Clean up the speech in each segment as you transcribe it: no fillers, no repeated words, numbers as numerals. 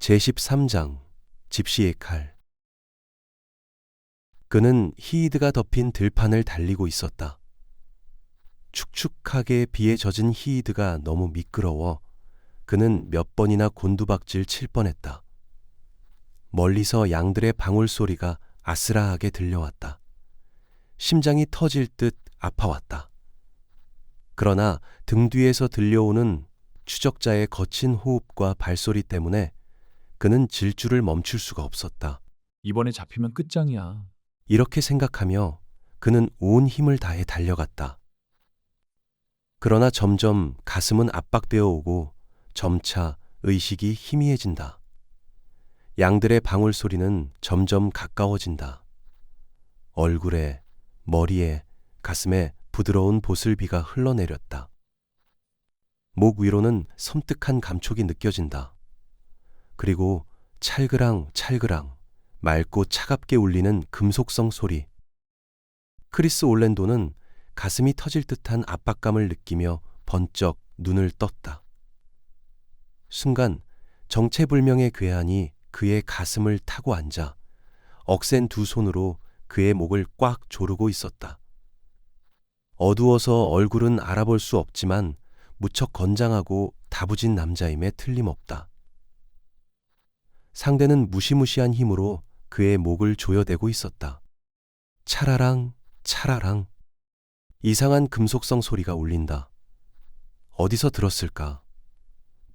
제13장 집시의 칼. 그는 히이드가 덮인 들판을 달리고 있었다. 축축하게 비에 젖은 히이드가 너무 미끄러워 그는 몇 번이나 곤두박질 칠 뻔했다. 멀리서 양들의 방울 소리가 아스라하게 들려왔다. 심장이 터질 듯 아파왔다. 그러나 등 뒤에서 들려오는 추적자의 거친 호흡과 발소리 때문에 그는 질주를 멈출 수가 없었다. 이번에 잡히면 끝장이야. 이렇게 생각하며 그는 온 힘을 다해 달려갔다. 그러나 점점 가슴은 압박되어 오고 점차 의식이 희미해진다. 양들의 방울 소리는 점점 가까워진다. 얼굴에, 머리에, 가슴에 부드러운 보슬비가 흘러내렸다. 목 위로는 섬뜩한 감촉이 느껴진다. 그리고 찰그랑 찰그랑 맑고 차갑게 울리는 금속성 소리. 크리스 올랜도는 가슴이 터질 듯한 압박감을 느끼며 번쩍 눈을 떴다. 순간 정체불명의 괴한이 그의 가슴을 타고 앉아 억센 두 손으로 그의 목을 꽉 조르고 있었다. 어두워서 얼굴은 알아볼 수 없지만 무척 건장하고 다부진 남자임에 틀림없다. 상대는 무시무시한 힘으로 그의 목을 조여대고 있었다. 차라랑 차라랑 이상한 금속성 소리가 울린다. 어디서 들었을까?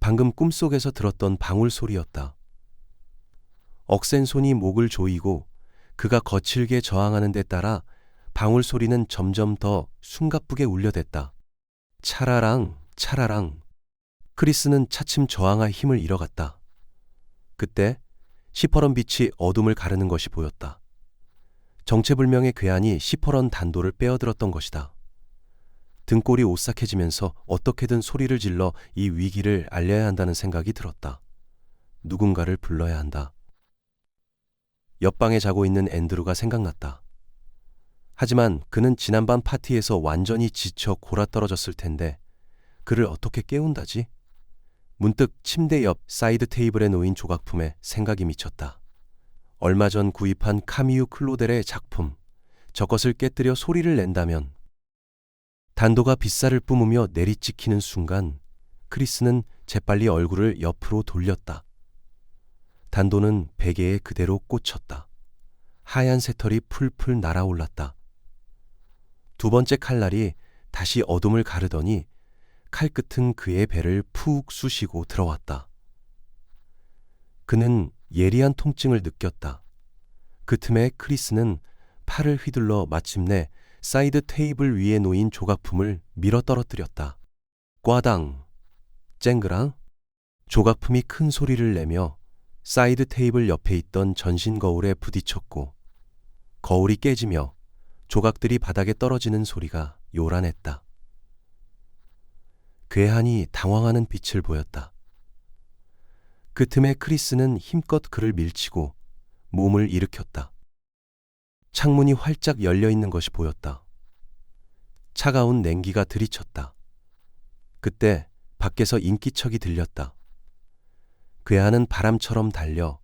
방금 꿈속에서 들었던 방울 소리였다. 억센 손이 목을 조이고 그가 거칠게 저항하는 데 따라 방울 소리는 점점 더 숨가쁘게 울려댔다. 차라랑 차라랑. 크리스는 차츰 저항할 힘을 잃어갔다. 그때 시퍼런 빛이 어둠을 가르는 것이 보였다. 정체불명의 괴한이 시퍼런 단도를 빼어들었던 것이다. 등골이 오싹해지면서 어떻게든 소리를 질러 이 위기를 알려야 한다는 생각이 들었다. 누군가를 불러야 한다. 옆방에 자고 있는 앤드루가 생각났다. 하지만 그는 지난밤 파티에서 완전히 지쳐 골아떨어졌을 텐데 그를 어떻게 깨운다지? 문득 침대 옆 사이드 테이블에 놓인 조각품에 생각이 미쳤다. 얼마 전 구입한 카미유 클로델의 작품, 저것을 깨뜨려 소리를 낸다면. 단도가 빗살을 뿜으며 내리찍히는 순간 크리스는 재빨리 얼굴을 옆으로 돌렸다. 단도는 베개에 그대로 꽂혔다. 하얀 새털이 풀풀 날아올랐다. 두 번째 칼날이 다시 어둠을 가르더니 칼끝은 그의 배를 푹 쑤시고 들어왔다. 그는 예리한 통증을 느꼈다. 그 틈에 크리스는 팔을 휘둘러 마침내 사이드 테이블 위에 놓인 조각품을 밀어 떨어뜨렸다. 꽈당, 쨍그랑. 조각품이 큰 소리를 내며 사이드 테이블 옆에 있던 전신 거울에 부딪혔고 거울이 깨지며 조각들이 바닥에 떨어지는 소리가 요란했다. 괴한이 당황하는 빛을 보였다. 그 틈에 크리스는 힘껏 그를 밀치고 몸을 일으켰다. 창문이 활짝 열려 있는 것이 보였다. 차가운 냉기가 들이쳤다. 그때 밖에서 인기척이 들렸다. 괴한은 바람처럼 달려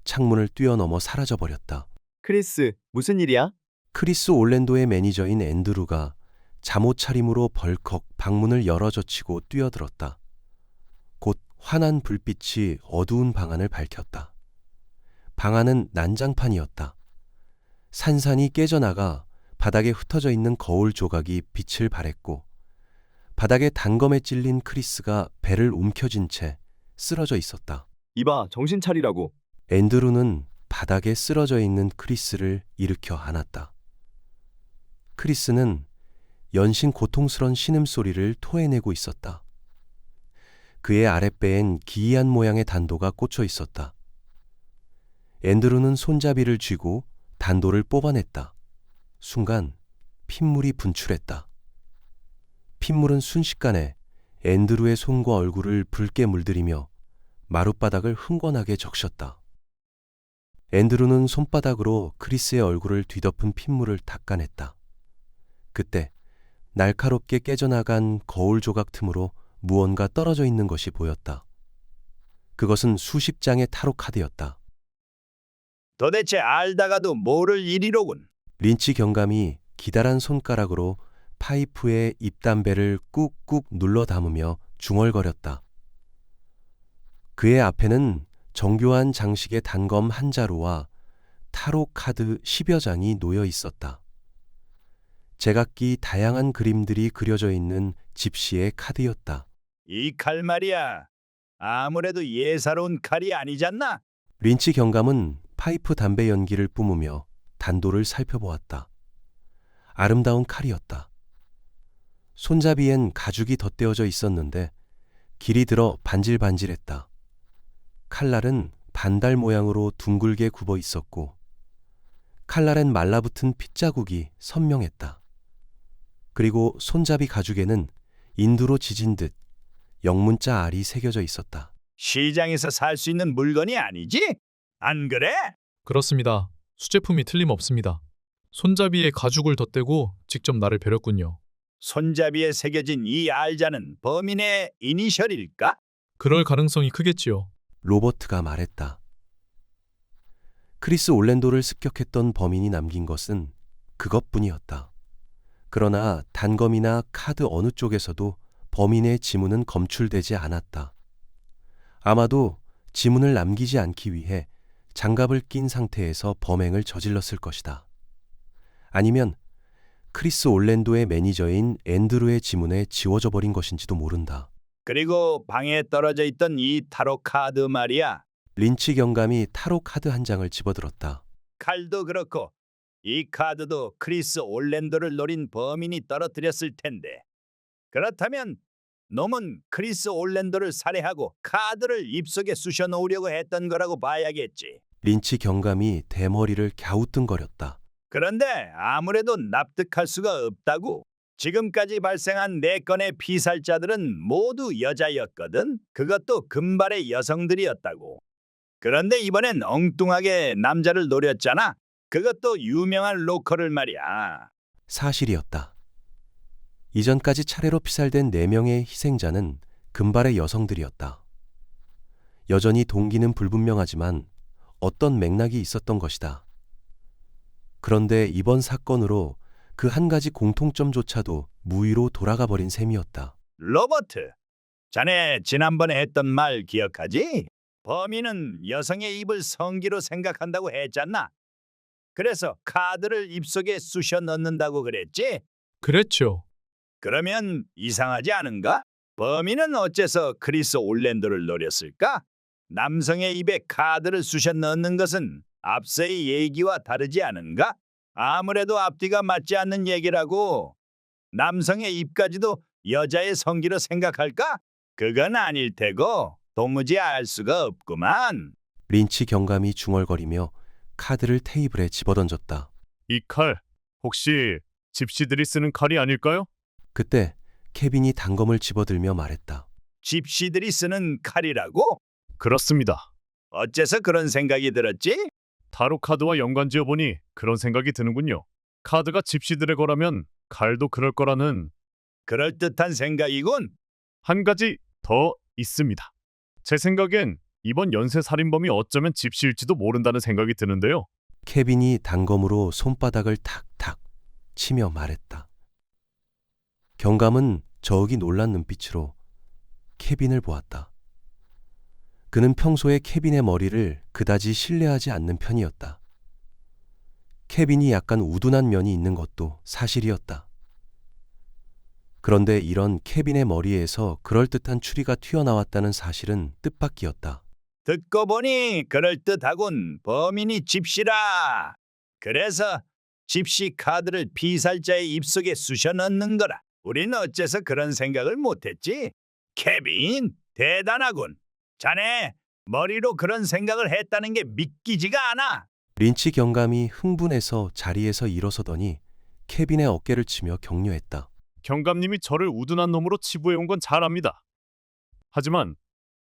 창문을 뛰어넘어 사라져버렸다. 크리스, 무슨 일이야? 크리스 올랜도의 매니저인 앤드루가 잠옷 차림으로 벌컥 방문을 열어젖히고 뛰어들었다. 곧 환한 불빛이 어두운 방 안을 밝혔다. 방 안은 난장판이었다. 산산이 깨져나가 바닥에 흩어져 있는 거울 조각이 빛을 발했고 바닥에 단검에 찔린 크리스가 배를 움켜쥔 채 쓰러져 있었다. 이봐, 정신 차리라고. 앤드루는 바닥에 쓰러져 있는 크리스를 일으켜 안았다. 크리스는 연신 고통스런 신음소리를 토해내고 있었다. 그의 아랫배엔 기이한 모양의 단도가 꽂혀 있었다. 앤드루는 손잡이를 쥐고 단도를 뽑아냈다. 순간 핏물이 분출했다. 핏물은 순식간에 앤드루의 손과 얼굴을 붉게 물들이며 마룻바닥을 흥건하게 적셨다. 앤드루는 손바닥으로 크리스의 얼굴을 뒤덮은 핏물을 닦아냈다. 그때 날카롭게 깨져나간 거울 조각 틈으로 무언가 떨어져 있는 것이 보였다. 그것은 수십 장의 타로 카드였다. 도대체 알다가도 모를 일이로군. 린치 경감이 기다란 손가락으로 파이프에 잎담배를 꾹꾹 눌러 담으며 중얼거렸다. 그의 앞에는 정교한 장식의 단검 한 자루와 타로 카드 10여 장이 놓여 있었다. 제각기 다양한 그림들이 그려져 있는 집시의 카드였다. 이 칼 말이야. 아무래도 예사로운 칼이 아니잖나. 린치 경감은 파이프 담배 연기를 뿜으며 단도를 살펴보았다. 아름다운 칼이었다. 손잡이엔 가죽이 덧대어져 있었는데 길이 들어 반질반질했다. 칼날은 반달 모양으로 둥글게 굽어 있었고 칼날엔 말라붙은 핏자국이 선명했다. 그리고 손잡이 가죽에는 인두로 지진 듯 영문자 R이 새겨져 있었다. 시장에서 살 수 있는 물건이 아니지? 안 그래? 그렇습니다. 수제품이 틀림없습니다. 손잡이에 가죽을 덧대고 직접 나를 벼렸군요. 손잡이에 새겨진 이 알자는 범인의 이니셜일까? 그럴 가능성이 크겠지요. 로버트가 말했다. 크리스 올랜도를 습격했던 범인이 남긴 것은 그것뿐이었다. 그러나 단검이나 카드 어느 쪽에서도 범인의 지문은 검출되지 않았다. 아마도 지문을 남기지 않기 위해 장갑을 낀 상태에서 범행을 저질렀을 것이다. 아니면 크리스 올랜도의 매니저인 앤드루의 지문에 지워져 버린 것인지도 모른다. 그리고 방에 떨어져 있던 이 타로 카드 말이야. 린치 경감이 타로 카드 한 장을 집어들었다. 칼도 그렇고 이 카드도 크리스 올랜도를 노린 범인이 떨어뜨렸을 텐데. 그렇다면 놈은 크리스 올랜도를 살해하고 카드를 입속에 쑤셔 놓으려고 했던 거라고 봐야겠지. 린치 경감이 대머리를 갸우뚱거렸다. 그런데 아무래도 납득할 수가 없다고. 지금까지 발생한 4건의 피살자들은 모두 여자였거든. 그것도 금발의 여성들이었다고. 그런데 이번엔 엉뚱하게 남자를 노렸잖아. 그것도 유명한 로커를 말이야. 사실이었다. 이전까지 차례로 피살된 4명의 희생자는 금발의 여성들이었다. 여전히 동기는 불분명하지만 어떤 맥락이 있었던 것이다. 그런데 이번 사건으로 그 한 가지 공통점조차도 무위로 돌아가 버린 셈이었다. 로버트, 자네 지난번에 했던 말 기억하지? 범인은 여성의 입을 성기로 생각한다고 했잖아. 그래서 카드를 입속에 쑤셔 넣는다고 그랬지? 그랬죠. 그러면 이상하지 않은가? 범인은 어째서 크리스 올랜도를 노렸을까? 남성의 입에 카드를 쑤셔 넣는 것은 앞서의 얘기와 다르지 않은가? 아무래도 앞뒤가 맞지 않는 얘기라고. 남성의 입까지도 여자의 성기로 생각할까? 그건 아닐 테고 도무지 알 수가 없구만. 린치 경감이 중얼거리며 카드를 테이블에 집어던졌다. 이 칼, 혹시 집시들이 쓰는 칼이 아닐까요? 그때 케빈이 단검을 집어들며 말했다. 집시들이 쓰는 칼이라고? 그렇습니다. 어째서 그런 생각이 들었지? 타로 카드와 연관지어 보니 그런 생각이 드는군요. 카드가 집시들의 거라면 칼도 그럴 거라는 그럴듯한 생각이군. 한 가지 더 있습니다. 제 생각엔 이번 연쇄 살인범이 어쩌면 집시일지도 모른다는 생각이 드는데요. 케빈이 단검으로 손바닥을 탁탁 치며 말했다. 경감은 저기 놀란 눈빛으로 케빈을 보았다. 그는 평소에 케빈의 머리를 그다지 신뢰하지 않는 편이었다. 케빈이 약간 우둔한 면이 있는 것도 사실이었다. 그런데 이런 케빈의 머리에서 그럴듯한 추리가 튀어나왔다는 사실은 뜻밖이었다. 듣고 보니 그럴듯하군. 범인이 집시라. 그래서 집시 카드를 피살자의 입속에 쑤셔 넣는 거라. 우린 어째서 그런 생각을 못했지? 케빈, 대단하군. 자네 머리로 그런 생각을 했다는 게 믿기지가 않아. 린치 경감이 흥분해서 자리에서 일어서더니 케빈의 어깨를 치며 격려했다. 경감님이 저를 우둔한 놈으로 치부해온 건 잘 압니다. 하지만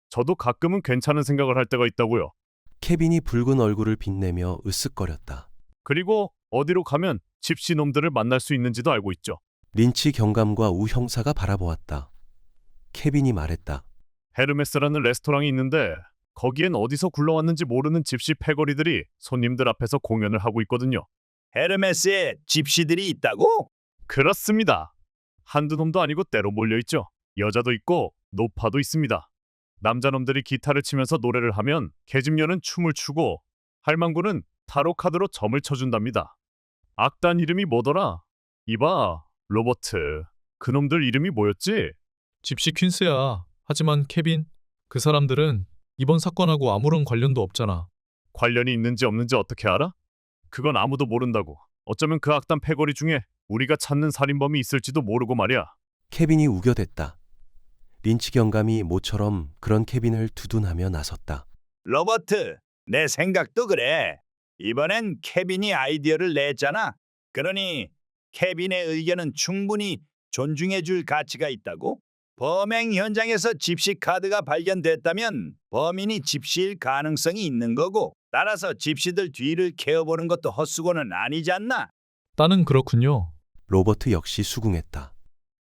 저도 가끔은 괜찮은 생각을 할 때가 있다고요. 케빈이 붉은 얼굴을 빛내며 으쓱거렸다. 그리고 어디로 가면 집시 놈들을 만날 수 있는지도 알고 있죠. 린치 경감과 우 형사가 바라보았다. 케빈이 말했다. 헤르메스라는 레스토랑이 있는데 거기엔 어디서 굴러왔는지 모르는 집시 패거리들이 손님들 앞에서 공연을 하고 있거든요. 헤르메스에 집시들이 있다고? 그렇습니다. 한두 놈도 아니고 때로 몰려있죠. 여자도 있고 노파도 있습니다. 남자놈들이 기타를 치면서 노래를 하면 계집녀는 춤을 추고 할망구는 타로 카드로 점을 쳐준답니다. 악단 이름이 뭐더라? 이봐, 로버트. 그놈들 이름이 뭐였지? 집시 퀸스야. 하지만 케빈, 그 사람들은 이번 사건하고 아무런 관련도 없잖아. 관련이 있는지 없는지 어떻게 알아? 그건 아무도 모른다고. 어쩌면 그 악단 패거리 중에 우리가 찾는 살인범이 있을지도 모르고 말이야. 케빈이 우겨댔다. 린치 경감이 모처럼 그런 케빈을 두둔하며 나섰다. 로버트, 내 생각도 그래. 이번엔 케빈이 아이디어를 냈잖아. 그러니 케빈의 의견은 충분히 존중해 줄 가치가 있다고? 범행 현장에서 집시 카드가 발견됐다면 범인이 집시일 가능성이 있는 거고, 따라서 집시들 뒤를 캐어보는 것도 헛수고는 아니지 않나? 나는 그렇군요. 로버트 역시 수긍했다.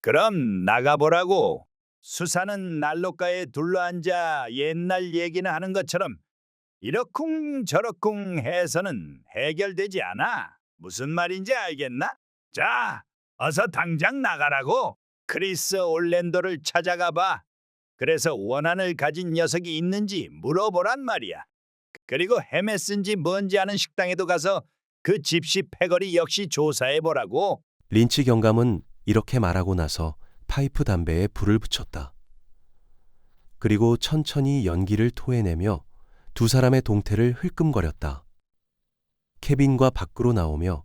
그럼 나가보라고. 수사는 난로가에 둘러앉아 옛날 얘기나 하는 것처럼 이러쿵 저러쿵 해서는 해결되지 않아. 무슨 말인지 알겠나? 자, 어서 당장 나가라고. 크리스 올랜도를 찾아가 봐. 그래서 원한을 가진 녀석이 있는지 물어보란 말이야. 그리고 헤메스인지 뭔지 아는 식당에도 가서 그 집시 패거리 역시 조사해보라고. 린치 경감은 이렇게 말하고 나서 파이프 담배에 불을 붙였다. 그리고 천천히 연기를 토해내며 두 사람의 동태를 흘끔거렸다. 케빈과 밖으로 나오며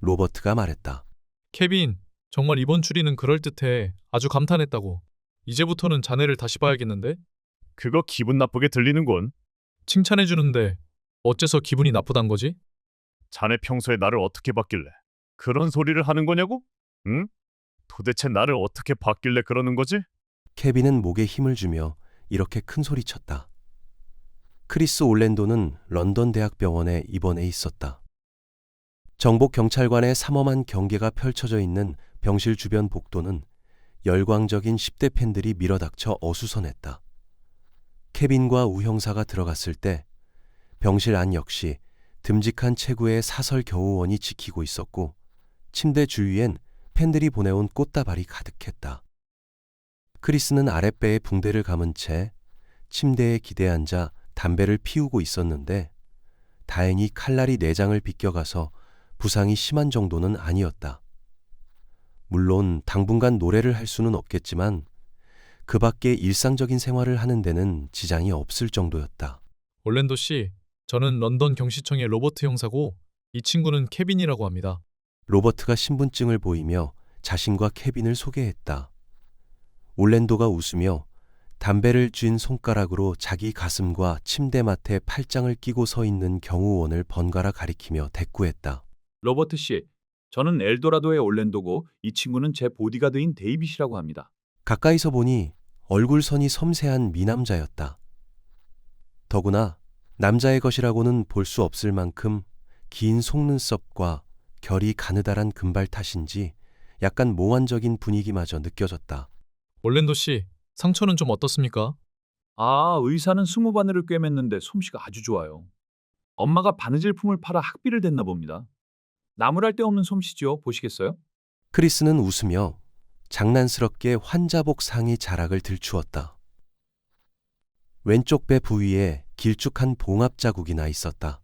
로버트가 말했다. 케빈, 정말 이번 추리는 그럴듯해. 아주 감탄했다고. 이제부터는 자네를 다시 봐야겠는데? 그거 기분 나쁘게 들리는군. 칭찬해주는데 어째서 기분이 나쁘단 거지? 자네 평소에 나를 어떻게 봤길래 그런 소리를 하는 거냐고? 응? 도대체 나를 어떻게 봤길래 그러는 거지? 케빈은 목에 힘을 주며 이렇게 큰 소리쳤다. 크리스 올랜도는 런던 대학병원에 입원해 있었다. 정복 경찰관의 삼엄한 경계가 펼쳐져 있는 병실 주변 복도는 열광적인 10대 팬들이 밀어닥쳐 어수선했다. 케빈과 우 형사가 들어갔을 때 병실 안 역시 듬직한 체구의 사설 경호원이 지키고 있었고 침대 주위엔 팬들이 보내온 꽃다발이 가득했다. 크리스는 아랫배에 붕대를 감은 채 침대에 기대앉아 담배를 피우고 있었는데 다행히 칼날이 내장을 비껴가서 부상이 심한 정도는 아니었다. 물론 당분간 노래를 할 수는 없겠지만 그 밖에 일상적인 생활을 하는 데는 지장이 없을 정도였다. 올랜도 씨, 저는 런던 경시청의 로버트 형사고 이 친구는 케빈이라고 합니다. 로버트가 신분증을 보이며 자신과 케빈을 소개했다. 올랜도가 웃으며 담배를 쥔 손가락으로 자기 가슴과 침대맡에 팔짱을 끼고 서 있는 경호원을 번갈아 가리키며 대꾸했다. 로버트 씨, 저는 엘도라도의 올랜도고 이 친구는 제 보디가드인 데이빗이라고 합니다. 가까이서 보니 얼굴선이 섬세한 미남자였다. 더구나 남자의 것이라고는 볼 수 없을 만큼 긴 속눈썹과 결이 가느다란 금발 탓인지 약간 몽환적인 분위기마저 느껴졌다. 올랜도 씨, 상처는 좀 어떻습니까? 아, 의사는 20바늘을 꿰맸는데 솜씨가 아주 좋아요. 엄마가 바느질품을 팔아 학비를 댔나 봅니다. 나무랄 데 없는 솜씨죠. 보시겠어요? 크리스는 웃으며 장난스럽게 환자복 상의 자락을 들추었다. 왼쪽 배 부위에 길쭉한 봉합 자국이 나 있었다.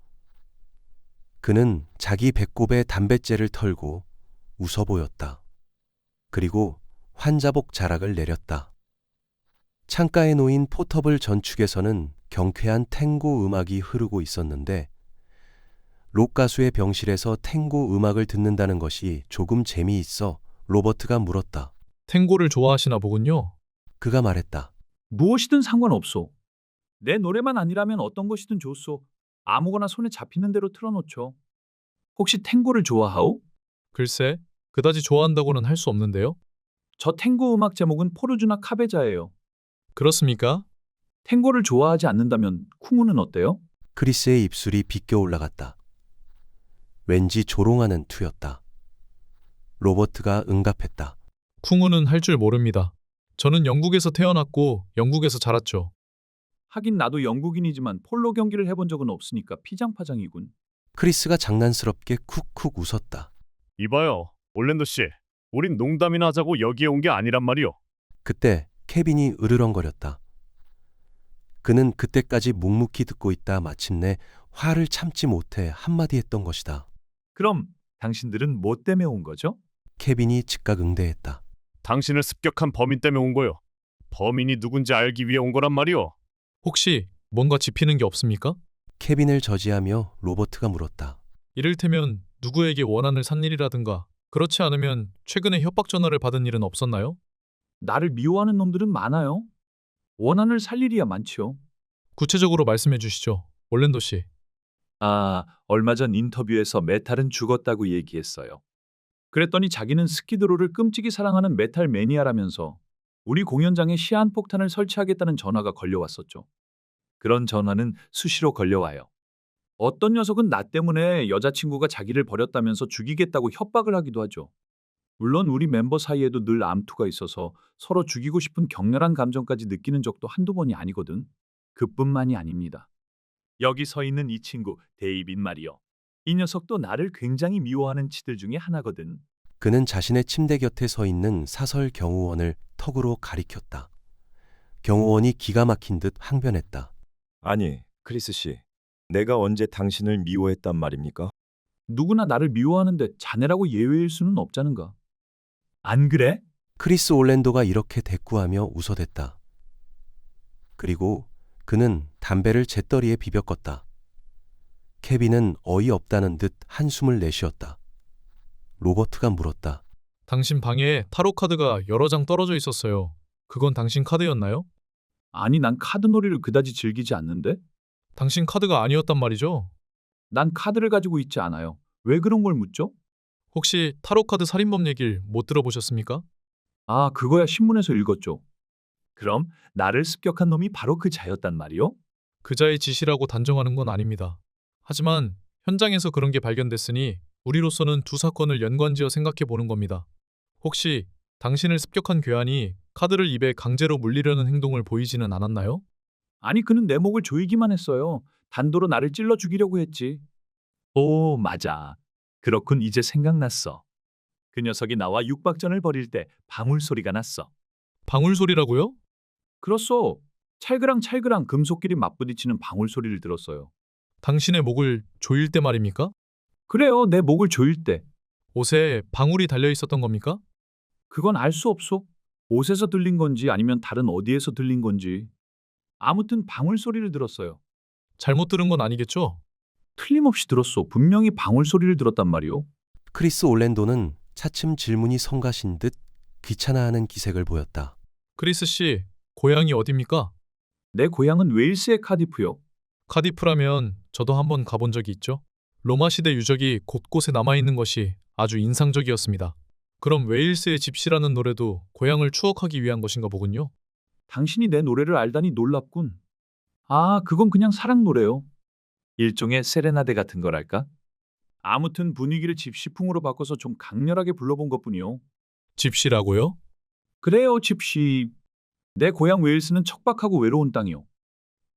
그는 자기 배꼽에 담뱃재를 털고 웃어 보였다. 그리고 환자복 자락을 내렸다. 창가에 놓인 포터블 전축에서는 경쾌한 탱고 음악이 흐르고 있었는데 록 가수의 병실에서 탱고 음악을 듣는다는 것이 조금 재미있어 로버트가 물었다. 탱고를 좋아하시나 보군요. 그가 말했다. 무엇이든 상관없소. 내 노래만 아니라면 어떤 것이든 좋소. 아무거나 손에 잡히는 대로 틀어놓죠. 혹시 탱고를 좋아하오? 글쎄, 그다지 좋아한다고는 할 수 없는데요. 저 탱고 음악 제목은 포르주나 카베자예요. 그렇습니까? 탱고를 좋아하지 않는다면 쿵우는 어때요? 크리스의 입술이 비껴 올라갔다. 왠지 조롱하는 투였다. 로버트가 응답했다. 쿵우는 할 줄 모릅니다. 저는 영국에서 태어났고 영국에서 자랐죠. 하긴 나도 영국인이지만 폴로 경기를 해본 적은 없으니까 피장파장이군. 크리스가 장난스럽게 쿡쿡 웃었다. 이봐요, 올랜도 씨. 우린 농담이나 하자고 여기에 온 게 아니란 말이요. 그때 케빈이 으르렁거렸다. 그는 그때까지 묵묵히 듣고 있다 마침내 화를 참지 못해 한마디 했던 것이다. 그럼 당신들은 뭐 때문에 온 거죠? 케빈이 즉각 응대했다. 당신을 습격한 범인 때문에 온 거요. 범인이 누군지 알기 위해 온 거란 말이요. 혹시 뭔가 짚히는 게 없습니까? 케빈을 저지하며 로버트가 물었다. 이를테면 누구에게 원한을 산 일이라든가 그렇지 않으면 최근에 협박 전화를 받은 일은 없었나요? 나를 미워하는 놈들은 많아요. 원한을 살 일이야 많지요. 구체적으로 말씀해 주시죠. 올랜도 씨. 얼마 전 인터뷰에서 메탈은 죽었다고 얘기했어요. 그랬더니 자기는 스키드로를 끔찍이 사랑하는 메탈 매니아라면서 우리 공연장에 시한폭탄을 설치하겠다는 전화가 걸려왔었죠. 그런 전화는 수시로 걸려와요. 어떤 녀석은 나 때문에 여자친구가 자기를 버렸다면서 죽이겠다고 협박을 하기도 하죠. 물론 우리 멤버 사이에도 늘 암투가 있어서 서로 죽이고 싶은 격렬한 감정까지 느끼는 적도 한두 번이 아니거든. 그뿐만이 아닙니다. 여기 서 있는 이 친구 데이빗 말이요. 이 녀석도 나를 굉장히 미워하는 치들 중에 하나거든. 그는 자신의 침대 곁에 서 있는 사설 경호원을 턱으로 가리켰다. 경호원이 기가 막힌 듯 항변했다. 아니, 크리스 씨. 내가 언제 당신을 미워했단 말입니까? 누구나 나를 미워하는데 자네라고 예외일 수는 없자는가. 안 그래? 크리스 올랜도가 이렇게 대꾸하며 웃어댔다. 그리고 그는 담배를 재떨이에 비벼 껐다. 케빈은 어이없다는 듯 한숨을 내쉬었다. 로버트가 물었다. 당신 방에 타로 카드가 여러 장 떨어져 있었어요. 그건 당신 카드였나요? 아니, 난 카드놀이를 그다지 즐기지 않는데? 당신 카드가 아니었단 말이죠. 난 카드를 가지고 있지 않아요. 왜 그런 걸 묻죠? 혹시 타로 카드 살인범 얘기를 못 들어보셨습니까? 그거야 신문에서 읽었죠. 그럼 나를 습격한 놈이 바로 그 자였단 말이요? 그자의 지시라고 단정하는 건 아닙니다. 하지만 현장에서 그런 게 발견됐으니 우리로서는 두 사건을 연관지어 생각해 보는 겁니다. 혹시 당신을 습격한 괴한이 카드를 입에 강제로 물리려는 행동을 보이지는 않았나요? 아니, 그는 내 목을 조이기만 했어요. 단도로 나를 찔러 죽이려고 했지. 오, 맞아. 그렇군, 이제 생각났어. 그 녀석이 나와 육박전을 벌일 때 방울 소리가 났어. 방울 소리라고요? 그렇소. 찰그랑 찰그랑 금속끼리 맞부딪히는 방울 소리를 들었어요. 당신의 목을 조일 때 말입니까? 그래요, 내 목을 조일 때. 옷에 방울이 달려 있었던 겁니까? 그건 알 수 없소. 옷에서 들린 건지 아니면 다른 어디에서 들린 건지. 아무튼 방울 소리를 들었어요. 잘못 들은 건 아니겠죠? 틀림없이 들었소. 분명히 방울 소리를 들었단 말이오. 크리스 올랜도는 차츰 질문이 성가신 듯 귀찮아하는 기색을 보였다. 크리스 씨, 고향이 어딥니까? 내 고향은 웨일스의 카디프요. 카디프라면 저도 한번 가본 적이 있죠. 로마 시대 유적이 곳곳에 남아있는 것이 아주 인상적이었습니다. 그럼 웨일스의 집시라는 노래도 고향을 추억하기 위한 것인가 보군요. 당신이 내 노래를 알다니 놀랍군. 그건 그냥 사랑 노래요. 일종의 세레나데 같은 거랄까? 아무튼 분위기를 집시풍으로 바꿔서 좀 강렬하게 불러본 것뿐이요. 집시라고요? 그래요, 집시. 내 고향 웨일스는 척박하고 외로운 땅이요.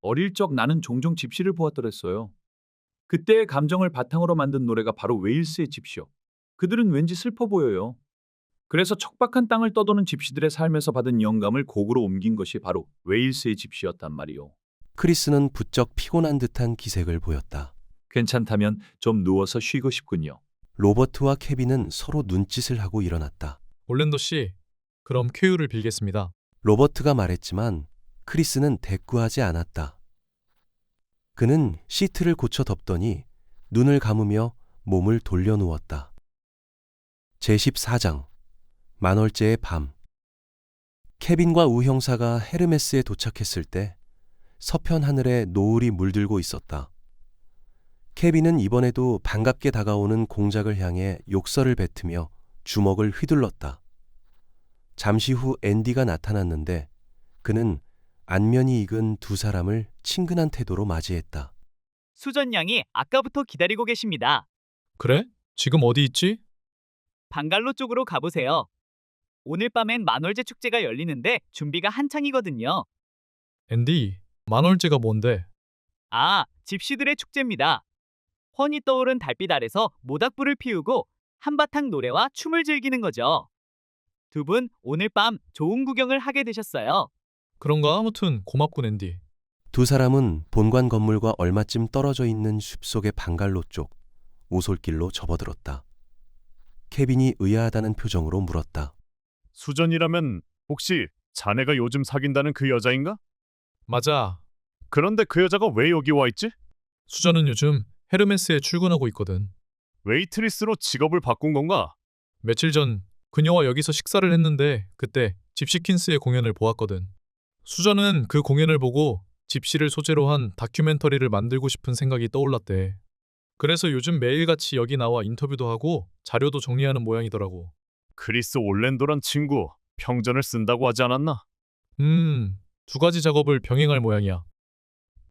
어릴 적 나는 종종 집시를 보았더랬어요. 그때의 감정을 바탕으로 만든 노래가 바로 웨일스의 집시요. 그들은 왠지 슬퍼 보여요. 그래서 척박한 땅을 떠도는 집시들의 삶에서 받은 영감을 곡으로 옮긴 것이 바로 웨일스의 집시였단 말이요. 크리스는 부쩍 피곤한 듯한 기색을 보였다. 괜찮다면 좀 누워서 쉬고 싶군요. 로버트와 케빈은 서로 눈짓을 하고 일어났다. 올랜도 씨, 그럼 쾌유를 빌겠습니다. 로버트가 말했지만 크리스는 대꾸하지 않았다. 그는 시트를 고쳐 덮더니 눈을 감으며 몸을 돌려누웠다. 제14장 만월째의 밤. 케빈과 우 형사가 헤르메스에 도착했을 때 서편 하늘에 노을이 물들고 있었다. 케빈은 이번에도 반갑게 다가오는 공작을 향해 욕설을 뱉으며 주먹을 휘둘렀다. 잠시 후 앤디가 나타났는데 그는 안면이 익은 두 사람을 친근한 태도로 맞이했다. 수전 양이 아까부터 기다리고 계십니다. 그래? 지금 어디 있지? 방갈로 쪽으로 가보세요. 오늘 밤엔 만월제 축제가 열리는데 준비가 한창이거든요. 앤디, 만월제가 뭔데? 아, 집시들의 축제입니다. 훤히 떠오른 달빛 아래서 모닥불을 피우고 한바탕 노래와 춤을 즐기는 거죠. 두 분 오늘 밤 좋은 구경을 하게 되셨어요. 그런가? 아무튼 고맙군 앤디. 두 사람은 본관 건물과 얼마쯤 떨어져 있는 숲속의 방갈로 쪽 오솔길로 접어들었다. 케빈이 의아하다는 표정으로 물었다. 수전이라면 혹시 자네가 요즘 사귄다는 그 여자인가? 맞아. 그런데 그 여자가 왜 여기 와 있지? 수전은 요즘 헤르메스에 출근하고 있거든. 웨이트리스로 직업을 바꾼 건가? 며칠 전 그녀와 여기서 식사를 했는데 그때 집시킨스의 공연을 보았거든. 수전은 그 공연을 보고 집시를 소재로 한 다큐멘터리를 만들고 싶은 생각이 떠올랐대. 그래서 요즘 매일같이 여기 나와 인터뷰도 하고 자료도 정리하는 모양이더라고. 크리스 올랜도란 친구 평전을 쓴다고 하지 않았나? 두 가지 작업을 병행할 모양이야.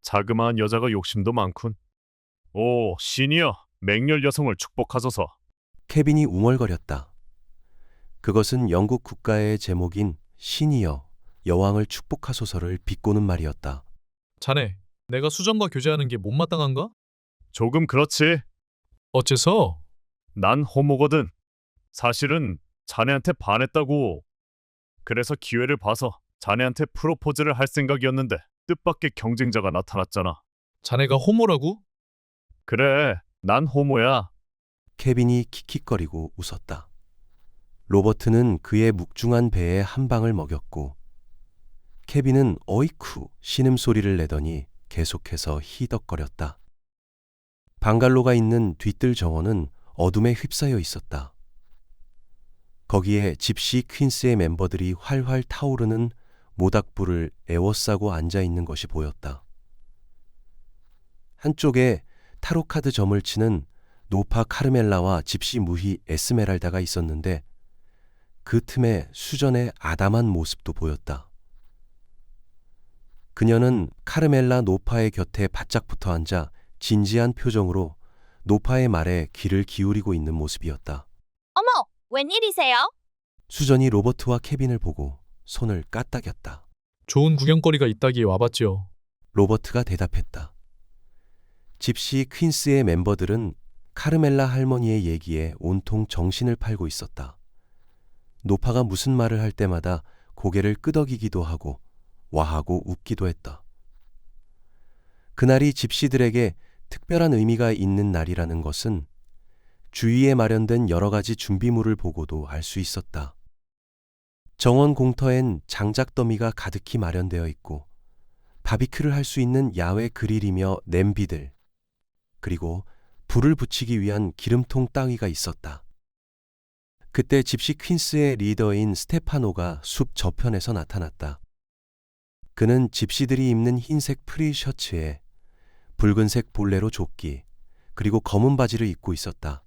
자그마한 여자가 욕심도 많군. 오, 시니어, 맹렬 여성을 축복하소서. 케빈이 웅얼거렸다. 그것은 영국 국가의 제목인 시니어, 여왕을 축복하소서를 비꼬는 말이었다. 자네, 내가 수전과 교제하는 게 못마땅한가? 조금 그렇지. 어째서? 난 호모거든. 사실은 자네한테 반했다고. 그래서 기회를 봐서 자네한테 프로포즈를 할 생각이었는데 뜻밖의 경쟁자가 나타났잖아. 자네가 호모라고? 그래, 난 호모야. 케빈이 킥킥거리고 웃었다. 로버트는 그의 묵중한 배에 한 방을 먹였고 케빈은 어이쿠 신음소리를 내더니 계속해서 히덕거렸다. 방갈로가 있는 뒤뜰 정원은 어둠에 휩싸여 있었다. 거기에 집시 퀸스의 멤버들이 활활 타오르는 모닥불을 에워싸고 앉아있는 것이 보였다. 한쪽에 타로카드 점을 치는 노파 카르멜라와 집시 무희 에스메랄다가 있었는데 그 틈에 수전의 아담한 모습도 보였다. 그녀는 카르멜라 노파의 곁에 바짝 붙어 앉아 진지한 표정으로 노파의 말에 귀를 기울이고 있는 모습이었다. 어머, 웬일이세요? 수전이 로버트와 케빈을 보고 손을 까딱였다. 좋은 구경거리가 있다기에 와봤지요. 로버트가 대답했다. 집시 퀸스의 멤버들은 카르멜라 할머니의 얘기에 온통 정신을 팔고 있었다. 노파가 무슨 말을 할 때마다 고개를 끄덕이기도 하고 와하고 웃기도 했다. 그날이 집시들에게 특별한 의미가 있는 날이라는 것은 주위에 마련된 여러 가지 준비물을 보고도 알 수 있었다. 정원 공터엔 장작 더미가 가득히 마련되어 있고 바비큐를 할 수 있는 야외 그릴이며 냄비들, 그리고 불을 붙이기 위한 기름통 따위가 있었다. 그때 집시 퀸스의 리더인 스테파노가 숲 저편에서 나타났다. 그는 집시들이 입는 흰색 프릴 셔츠에 붉은색 볼레로 조끼, 그리고 검은 바지를 입고 있었다.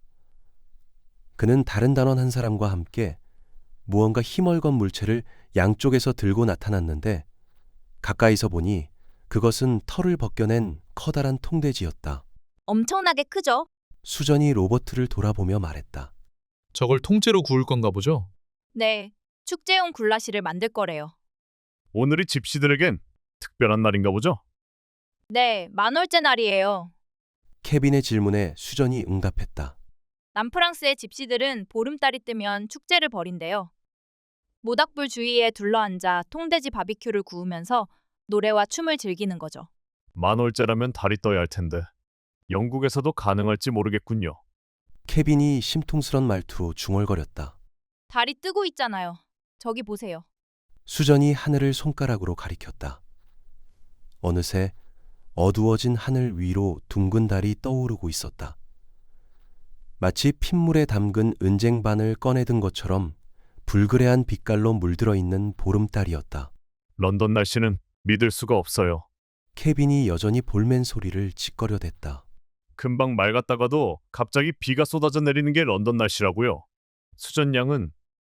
그는 다른 단원 한 사람과 함께 무언가 희멀건 물체를 양쪽에서 들고 나타났는데 가까이서 보니 그것은 털을 벗겨낸 커다란 통돼지였다. 엄청나게 크죠? 수전이 로버트를 돌아보며 말했다. 저걸 통째로 구울 건가 보죠? 네, 축제용 굴라시를 만들 거래요. 오늘이 집시들에겐 특별한 날인가 보죠? 네, 만월제 날이에요. 케빈의 질문에 수전이 응답했다. 남프랑스의 집시들은 보름달이 뜨면 축제를 벌인대요. 모닥불 주위에 둘러앉아 통돼지 바비큐를 구우면서 노래와 춤을 즐기는 거죠. 만월제라면 달이 떠야 할 텐데 영국에서도 가능할지 모르겠군요. 케빈이 심통스런 말투로 중얼거렸다. 달이 뜨고 있잖아요. 저기 보세요. 수전이 하늘을 손가락으로 가리켰다. 어느새 어두워진 하늘 위로 둥근 달이 떠오르고 있었다. 마치 핏물에 담근 은쟁반을 꺼내든 것처럼 불그레한 빛깔로 물들어 있는 보름달이었다. 런던 날씨는 믿을 수가 없어요. 케빈이 여전히 볼멘 소리를 짓거려댔다. 금방 맑았다가도 갑자기 비가 쏟아져 내리는 게 런던 날씨라고요. 수전 양은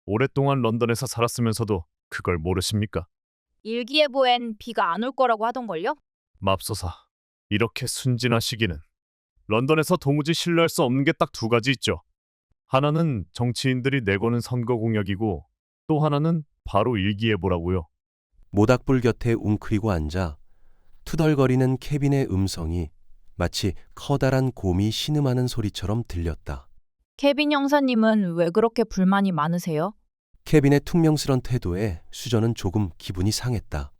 오랫동안 런던에서 살았으면서도 그걸 모르십니까? 일기예보엔 비가 안 올 거라고 하던걸요? 맙소사, 이렇게 순진하시기는. 런던에서 도무지 신뢰할 수 없는 게 딱 두 가지 있죠. 하나는 정치인들이 내거는 선거 공약이고 또 하나는 바로 일기예보라고요. 모닥불 곁에 웅크리고 앉아 투덜거리는 케빈의 음성이 마치 커다란 곰이 신음하는 소리처럼 들렸다. 케빈 형사님은 왜 그렇게 불만이 많으세요? 케빈의 퉁명스런 태도에 수전은 조금 기분이 상했다.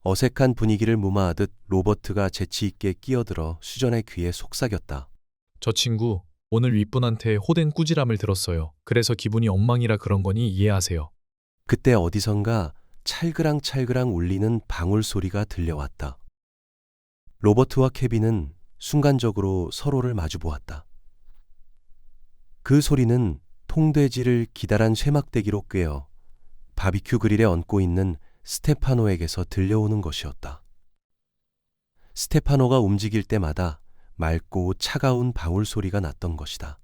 어색한 분위기를 무마하듯 로버트가 재치 있게 끼어들어 수전의 귀에 속삭였다. 저 친구 오늘 윗분한테 호된 꾸지람을 들었어요. 그래서 기분이 엉망이라 그런 거니 이해하세요. 그때 어디선가 찰그랑찰그랑 울리는 방울 소리가 들려왔다. 로버트와 케빈은 순간적으로 서로를 마주 보았다. 그 소리는 통돼지를 기다란 쇠막대기로 꿰어 바비큐 그릴에 얹고 있는 스테파노에게서 들려오는 것이었다. 스테파노가 움직일 때마다 맑고 차가운 방울 소리가 났던 것이다.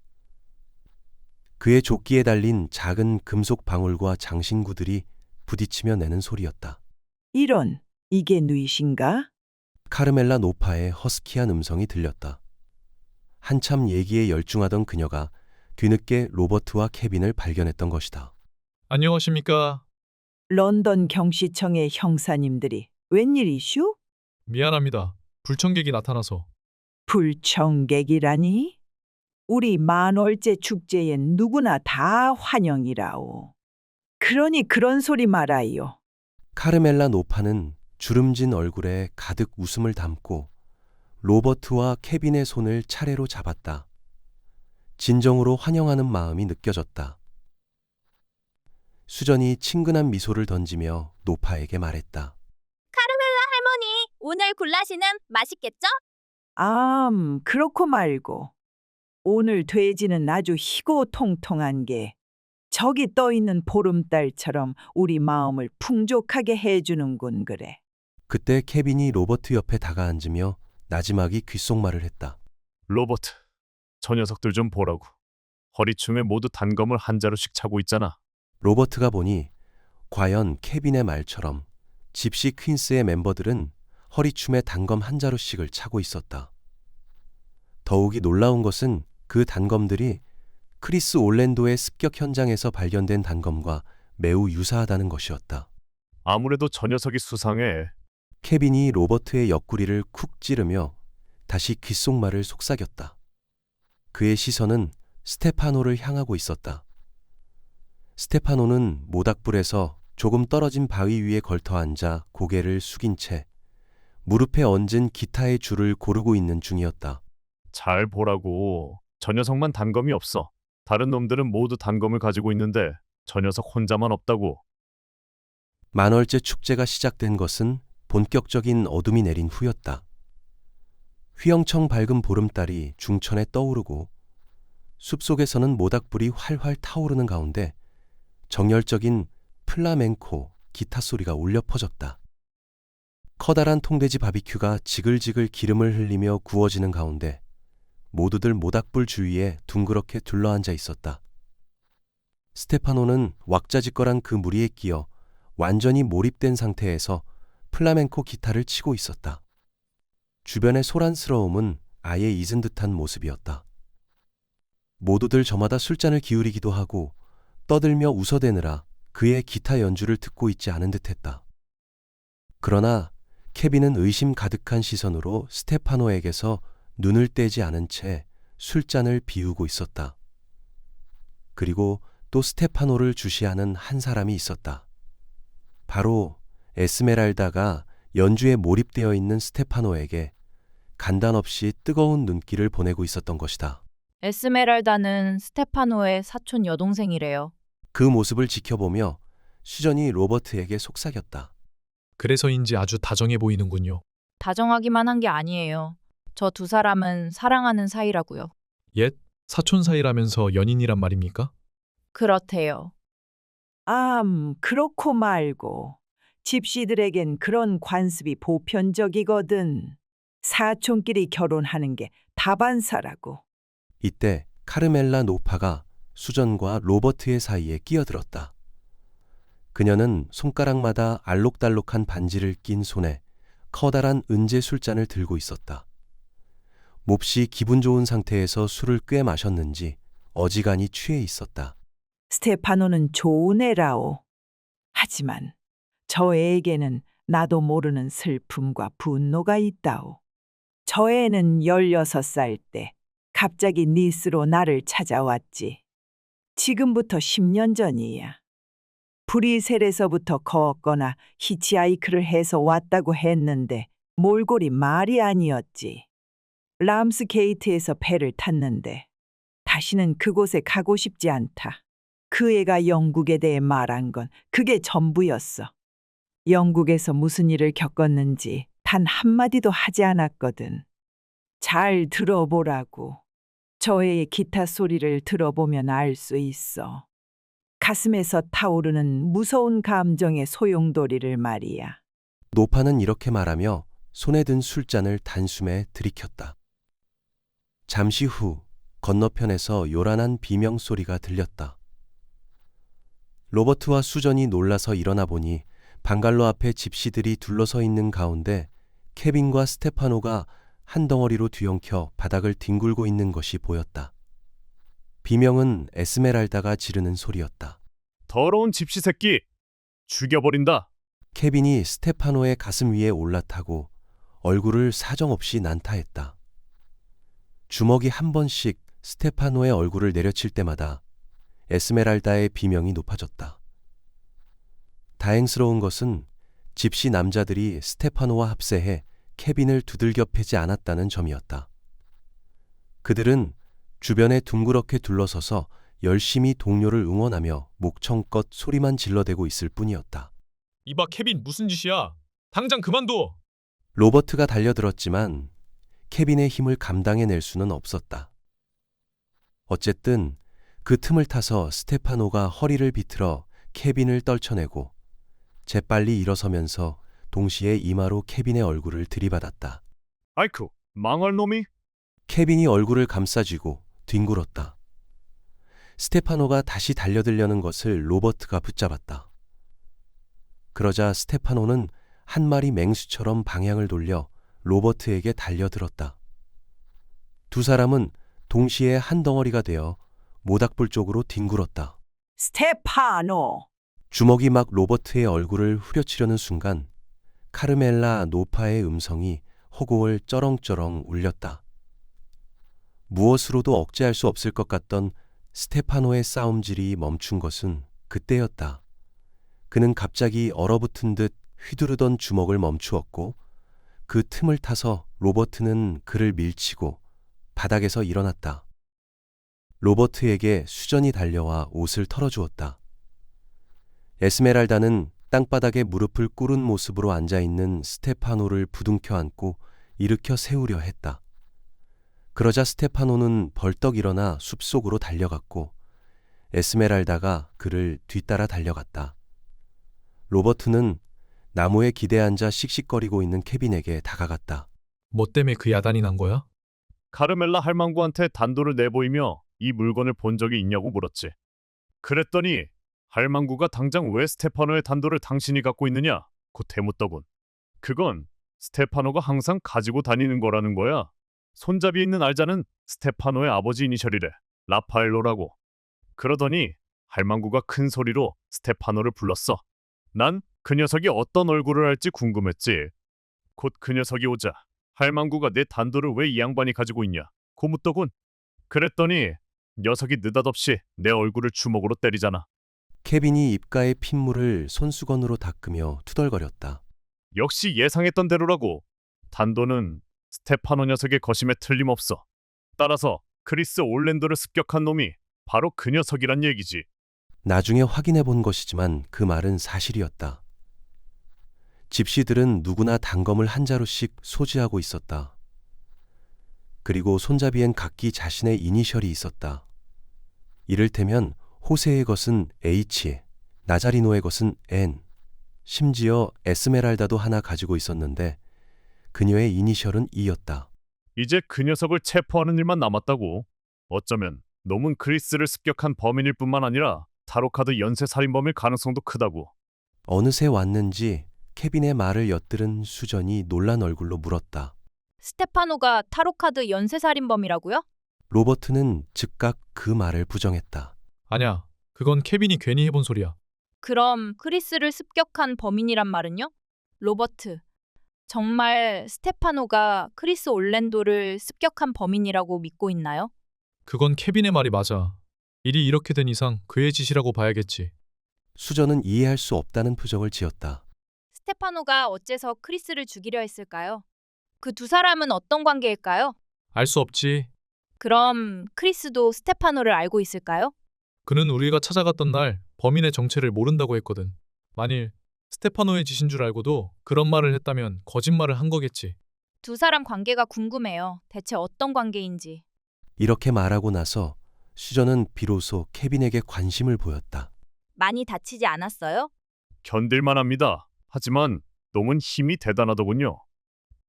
그의 조끼에 달린 작은 금속 방울과 장신구들이 부딪히며 내는 소리였다. 이런, 이게 누이신가? 카르멜라 노파의 허스키한 음성이 들렸다. 한참 얘기에 열중하던 그녀가 뒤늦게 로버트와 케빈을 발견했던 것이다. 안녕하십니까? 런던 경시청의 형사님들이 웬일이슈? 미안합니다. 불청객이 나타나서. 불청객이라니? 우리 만월제 축제엔 누구나 다 환영이라오. 그러니 그런 소리 말아요. 카르멜라 노파는 주름진 얼굴에 가득 웃음을 담고 로버트와 케빈의 손을 차례로 잡았다. 진정으로 환영하는 마음이 느껴졌다. 수전이 친근한 미소를 던지며 노파에게 말했다. 할머니, 오늘 굴라시는 맛있겠죠? 그렇고 말고. 오늘 돼지는 아주 희고 통통한 게 저기 떠있는 보름달처럼 우리 마음을 풍족하게 해주는군 그래. 그때 케빈이 로버트 옆에 다가앉으며 나지막이 귓속말을 했다. 로버트, 저 녀석들 좀 보라고. 허리춤에 모두 단검을 한 자루씩 차고 있잖아. 로버트가 보니 과연 케빈의 말처럼 집시 퀸스의 멤버들은 허리춤에 단검 한 자루씩을 차고 있었다. 더욱이 놀라운 것은 그 단검들이 크리스 올랜도의 습격 현장에서 발견된 단검과 매우 유사하다는 것이었다. 아무래도 저 녀석이 수상해. 케빈이 로버트의 옆구리를 쿡 찌르며 다시 귓속말을 속삭였다. 그의 시선은 스테파노를 향하고 있었다. 스테파노는 모닥불에서 조금 떨어진 바위 위에 걸터 앉아 고개를 숙인 채 무릎에 얹은 기타의 줄을 고르고 있는 중이었다. 잘 보라고. 저 녀석만 단검이 없어. 다른 놈들은 모두 단검을 가지고 있는데 저 녀석 혼자만 없다고. 만월제 축제가 시작된 것은 본격적인 어둠이 내린 후였다. 휘영청 밝은 보름달이 중천에 떠오르고 숲속에서는 모닥불이 활활 타오르는 가운데 정열적인 플라멩코 기타 소리가 울려 퍼졌다. 커다란 통돼지 바비큐가 지글지글 기름을 흘리며 구워지는 가운데 모두들 모닥불 주위에 둥그렇게 둘러앉아 있었다. 스테파노는 왁자지껄한 그 무리에 끼어 완전히 몰입된 상태에서 플라멩코 기타를 치고 있었다. 주변의 소란스러움은 아예 잊은 듯한 모습이었다. 모두들 저마다 술잔을 기울이기도 하고 떠들며 웃어대느라 그의 기타 연주를 듣고 있지 않은 듯했다. 그러나 케빈은 의심 가득한 시선으로 스테파노에게서 눈을 떼지 않은 채 술잔을 비우고 있었다. 그리고 또 스테파노를 주시하는 한 사람이 있었다. 바로 에스메랄다가 연주에 몰입되어 있는 스테파노에게 간단없이 뜨거운 눈길을 보내고 있었던 것이다. 에스메랄다는 스테파노의 사촌 여동생이래요. 그 모습을 지켜보며 수전이 로버트에게 속삭였다. 그래서인지 아주 다정해 보이는군요. 다정하기만 한 게 아니에요. 저 두 사람은 사랑하는 사이라고요. 옛 사촌 사이라면서 연인이란 말입니까? 그렇대요. 그렇고 말고. 집시들에겐 그런 관습이 보편적이거든. 사촌끼리 결혼하는 게 다반사라고. 이때 카르멜라 노파가 수전과 로버트의 사이에 끼어들었다. 그녀는 손가락마다 알록달록한 반지를 낀 손에 커다란 은재 술잔을 들고 있었다. 몹시 기분 좋은 상태에서 술을 꽤 마셨는지 어지간히 취해 있었다. 스테파노는 좋은 애라오. 하지만 저 애에게는 나도 모르는 슬픔과 분노가 있다오. 저 애는 16살 때 갑자기 니스로 나를 찾아왔지. 지금부터 10년 전이야. 브리셀에서부터 걷거나 히치하이크를 해서 왔다고 했는데 몰골이 말이 아니었지. 람스게이트에서 배를 탔는데 다시는 그곳에 가고 싶지 않다. 그 애가 영국에 대해 말한 건 그게 전부였어. 영국에서 무슨 일을 겪었는지 단 한마디도 하지 않았거든. 잘 들어보라고. 저 애의 기타 소리를 들어보면 알 수 있어. 가슴에서 타오르는 무서운 감정의 소용돌이를 말이야. 노파는 이렇게 말하며 손에 든 술잔을 단숨에 들이켰다. 잠시 후 건너편에서 요란한 비명 소리가 들렸다. 로버트와 수전이 놀라서 일어나 보니 방갈로 앞에 집시들이 둘러서 있는 가운데 케빈과 스테파노가 한 덩어리로 뒤엉켜 바닥을 뒹굴고 있는 것이 보였다. 비명은 에스메랄다가 지르는 소리였다. 더러운 집시 새끼! 죽여버린다! 케빈이 스테파노의 가슴 위에 올라타고 얼굴을 사정없이 난타했다. 주먹이 한 번씩 스테파노의 얼굴을 내려칠 때마다 에스메랄다의 비명이 높아졌다. 다행스러운 것은 집시 남자들이 스테파노와 합세해 케빈을 두들겨 패지 않았다는 점이었다. 그들은 주변에 둥그렇게 둘러서서 열심히 동료를 응원하며 목청껏 소리만 질러대고 있을 뿐이었다. 이봐 케빈 무슨 짓이야? 당장 그만둬. 로버트가 달려들었지만 케빈의 힘을 감당해낼 수는 없었다. 어쨌든 그 틈을 타서 스테파노가 허리를 비틀어 케빈을 떨쳐내고 재빨리 일어서면서 동시에 이마로 케빈의 얼굴을 들이받았다. 아이쿠, 망할 놈이! 케빈이 얼굴을 감싸쥐고 뒹굴었다. 스테파노가 다시 달려들려는 것을 로버트가 붙잡았다. 그러자 스테파노는 한 마리 맹수처럼 방향을 돌려 로버트에게 달려들었다. 두 사람은 동시에 한 덩어리가 되어 모닥불 쪽으로 뒹굴었다. 스테파노! 주먹이 막 로버트의 얼굴을 후려치려는 순간 카르멜라 노파의 음성이 허구을 쩌렁쩌렁 울렸다. 무엇으로도 억제할 수 없을 것 같던 스테파노의 싸움질이 멈춘 것은 그때였다. 그는 갑자기 얼어붙은 듯 휘두르던 주먹을 멈추었고 그 틈을 타서 로버트는 그를 밀치고 바닥에서 일어났다. 로버트에게 수전이 달려와 옷을 털어주었다. 에스메랄다는 땅바닥에 무릎을 꿇은 모습으로 앉아있는 스테파노를 부둥켜 안고 일으켜 세우려 했다. 그러자 스테파노는 벌떡 일어나 숲속으로 달려갔고 에스메랄다가 그를 뒤따라 달려갔다. 로버트는 나무에 기대앉아 씩씩거리고 있는 케빈에게 다가갔다. 뭐 때문에 그 야단이 난 거야? 카르멜라 할망구한테 단도를 내보이며 이 물건을 본 적이 있냐고 물었지. 그랬더니 할망구가 당장 왜 스테파노의 단도를 당신이 갖고 있느냐? 고 대묻더군. 그건 스테파노가 항상 가지고 다니는 거라는 거야. 손잡이에 있는 알자는 스테파노의 아버지 이니셜이래. 라파엘로라고. 그러더니 할망구가 큰 소리로 스테파노를 불렀어. 난 그 녀석이 어떤 얼굴을 할지 궁금했지. 곧 그 녀석이 오자 할망구가 내 단도를 왜 이 양반이 가지고 있냐 고 묻더군. 그랬더니 녀석이 느닷없이 내 얼굴을 주먹으로 때리잖아. 케빈이 입가의 핏물을 손수건으로 닦으며 투덜거렸다. 역시 예상했던 대로라고. 단도는 스테파노 녀석의 거심에 틀림없어. 따라서 크리스 올랜도를 습격한 놈이 바로 그 녀석이란 얘기지. 나중에 확인해 본 것이지만 그 말은 사실이었다. 집시들은 누구나 단검을 한 자루씩 소지하고 있었다. 그리고 손잡이엔 각기 자신의 이니셜이 있었다. 이를테면 호세의 것은 H, 나자리노의 것은 N, 심지어 에스메랄다도 하나 가지고 있었는데 그녀의 이니셜은 E였다. 이제 그 녀석을 체포하는 일만 남았다고. 어쩌면 놈은 그리스를 습격한 범인일 뿐만 아니라 타로카드 연쇄살인범일 가능성도 크다고. 어느새 왔는지 케빈의 말을 엿들은 수전이 놀란 얼굴로 물었다. 스테파노가 타로카드 연쇄살인범이라고요? 로버트는 즉각 그 말을 부정했다. 아냐, 그건 케빈이 괜히 해본 소리야. 그럼 크리스를 습격한 범인이란 말은요? 로버트, 정말 스테파노가 크리스 올랜도를 습격한 범인이라고 믿고 있나요? 그건 케빈의 말이 맞아. 일이 이렇게 된 이상 그의 짓이라고 봐야겠지. 수전은 이해할 수 없다는 표정을 지었다. 스테파노가 어째서 크리스를 죽이려 했을까요? 그 두 사람은 어떤 관계일까요? 알 수 없지. 그럼 크리스도 스테파노를 알고 있을까요? 그는 우리가 찾아갔던 날 범인의 정체를 모른다고 했거든. 만일 스테파노의 짓인 줄 알고도 그런 말을 했다면 거짓말을 한 거겠지. 두 사람 관계가 궁금해요. 대체 어떤 관계인지. 이렇게 말하고 나서 수전은 비로소 케빈에게 관심을 보였다. 많이 다치지 않았어요? 견딜만 합니다. 하지만 놈은 힘이 대단하더군요.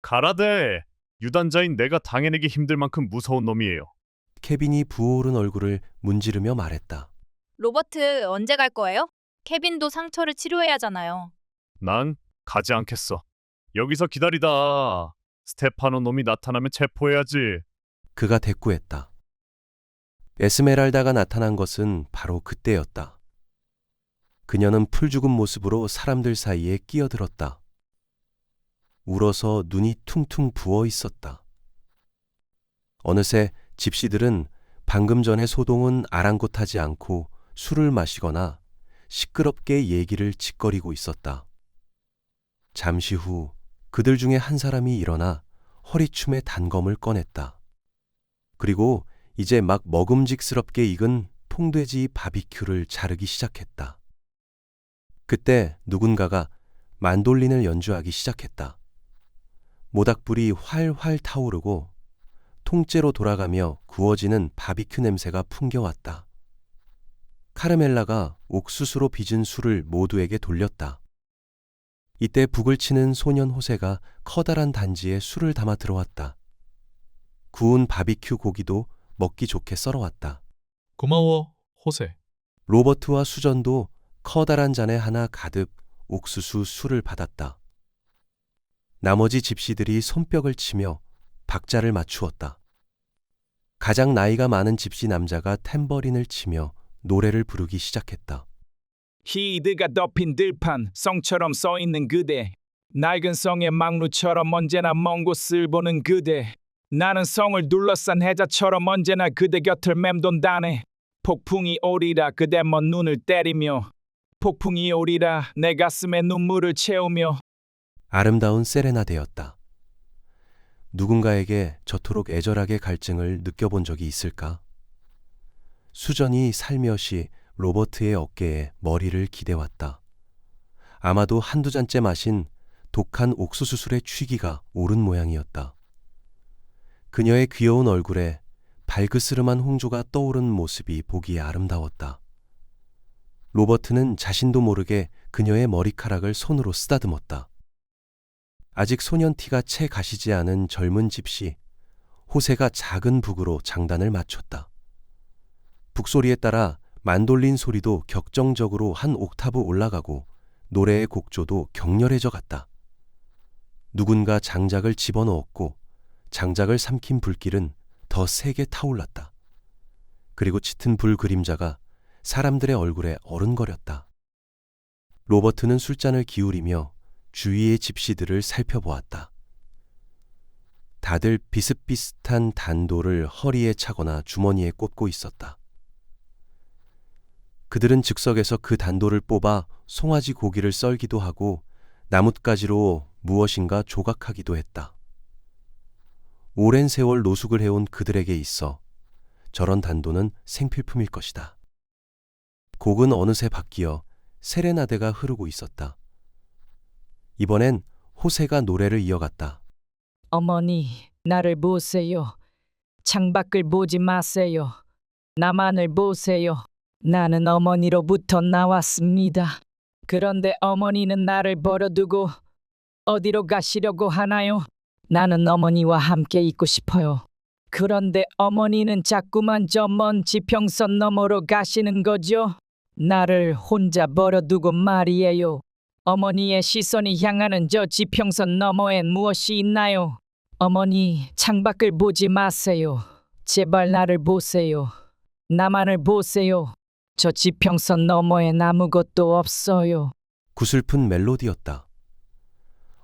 가라데! 유단자인 내가 당해내기 힘들 만큼 무서운 놈이에요. 케빈이 부어오른 얼굴을 문지르며 말했다. 로버트, 언제 갈 거예요? 케빈도 상처를 치료해야 하잖아요. 난 가지 않겠어. 여기서 기다리다. 스테파노 놈이 나타나면 체포해야지. 그가 대꾸했다. 에스메랄다가 나타난 것은 바로 그때였다. 그녀는 풀죽은 모습으로 사람들 사이에 끼어들었다. 울어서 눈이 퉁퉁 부어 있었다. 어느새 집시들은 방금 전의 소동은 아랑곳하지 않고 술을 마시거나 시끄럽게 얘기를 짓거리고 있었다. 잠시 후 그들 중에 한 사람이 일어나 허리춤에 단검을 꺼냈다. 그리고 이제 막 먹음직스럽게 익은 통돼지 바비큐를 자르기 시작했다. 그때 누군가가 만돌린을 연주하기 시작했다. 모닥불이 활활 타오르고 통째로 돌아가며 구워지는 바비큐 냄새가 풍겨왔다. 카르멜라가 옥수수로 빚은 술을 모두에게 돌렸다. 이때 북을 치는 소년 호세가 커다란 단지에 술을 담아 들어왔다. 구운 바비큐 고기도 먹기 좋게 썰어왔다. 고마워, 호세. 로버트와 수전도 커다란 잔에 하나 가득 옥수수 술을 받았다. 나머지 집시들이 손뼉을 치며 박자를 맞추었다. 가장 나이가 많은 집시 남자가 탬버린을 치며 노래를 부르기 시작했다. 히드가 덮인 들판 성처럼 써있는 그대, 낡은 성의 망루처럼 언제나 먼 곳을 보는 그대, 나는 성을 둘러싼 해자처럼 언제나 그대 곁을 맴돈다네. 폭풍이 오리라 그대 먼 눈을 때리며, 폭풍이 오리라 내 가슴에 눈물을 채우며. 아름다운 세레나데였다. 누군가에게 저토록 애절하게 갈증을 느껴본 적이 있을까? 수전이 살며시 로버트의 어깨에 머리를 기대왔다. 아마도 한두 잔째 마신 독한 옥수수술의 취기가 오른 모양이었다. 그녀의 귀여운 얼굴에 발그스름한 홍조가 떠오른 모습이 보기에 아름다웠다. 로버트는 자신도 모르게 그녀의 머리카락을 손으로 쓰다듬었다. 아직 소년 티가 채 가시지 않은 젊은 집시 호세가 작은 북으로 장단을 맞췄다. 북소리에 따라 만돌린 소리도 격정적으로 한 옥타브 올라가고 노래의 곡조도 격렬해져 갔다. 누군가 장작을 집어넣었고 장작을 삼킨 불길은 더 세게 타올랐다. 그리고 짙은 불 그림자가 사람들의 얼굴에 어른거렸다. 로버트는 술잔을 기울이며 주위의 집시들을 살펴보았다. 다들 비슷비슷한 단도를 허리에 차거나 주머니에 꽂고 있었다. 그들은 즉석에서 그 단도를 뽑아 송아지 고기를 썰기도 하고 나뭇가지로 무엇인가 조각하기도 했다. 오랜 세월 노숙을 해온 그들에게 있어 저런 단도는 생필품일 것이다. 곡은 어느새 바뀌어 세레나데가 흐르고 있었다. 이번엔 호세가 노래를 이어갔다. 어머니, 나를 보세요. 창밖을 보지 마세요. 나만을 보세요. 나는 어머니로부터 나왔습니다. 그런데 어머니는 나를 버려두고 어디로 가시려고 하나요? 나는 어머니와 함께 있고 싶어요. 그런데 어머니는 자꾸만 저 먼 지평선 너머로 가시는 거죠? 나를 혼자 버려두고 말이에요. 어머니의 시선이 향하는 저 지평선 너머엔 무엇이 있나요? 어머니, 창밖을 보지 마세요. 제발 나를 보세요. 나만을 보세요. 저 지평선 너머엔 아무것도 없어요. 구슬픈 멜로디였다.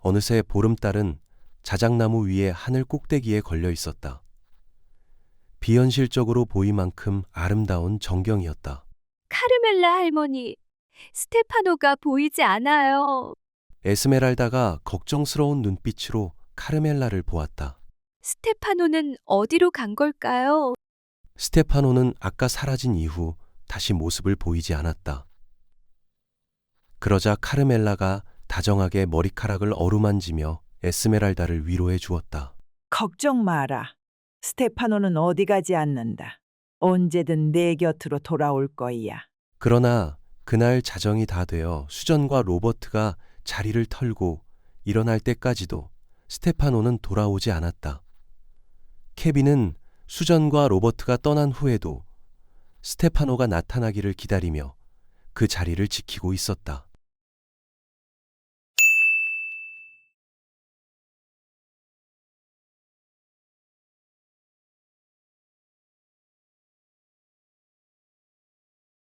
어느새 보름달은 자작나무 위에 하늘 꼭대기에 걸려 있었다. 비현실적으로 보일 만큼 아름다운 전경이었다. 카르멜라 할머니, 스테파노가 보이지 않아요. 에스메랄다가 걱정스러운 눈빛으로 카르멜라를 보았다. 스테파노는 어디로 간 걸까요? 스테파노는 아까 사라진 이후 다시 모습을 보이지 않았다. 그러자 카르멜라가 다정하게 머리카락을 어루만지며 에스메랄다를 위로해 주었다. 걱정 마라. 스테파노는 어디 가지 않는다. 언제든 내 곁으로 돌아올 거야. 그러나 그날 자정이 다 되어 수전과 로버트가 자리를 털고 일어날 때까지도 스테파노는 돌아오지 않았다. 케빈은 수전과 로버트가 떠난 후에도 스테파노가 나타나기를 기다리며 그 자리를 지키고 있었다.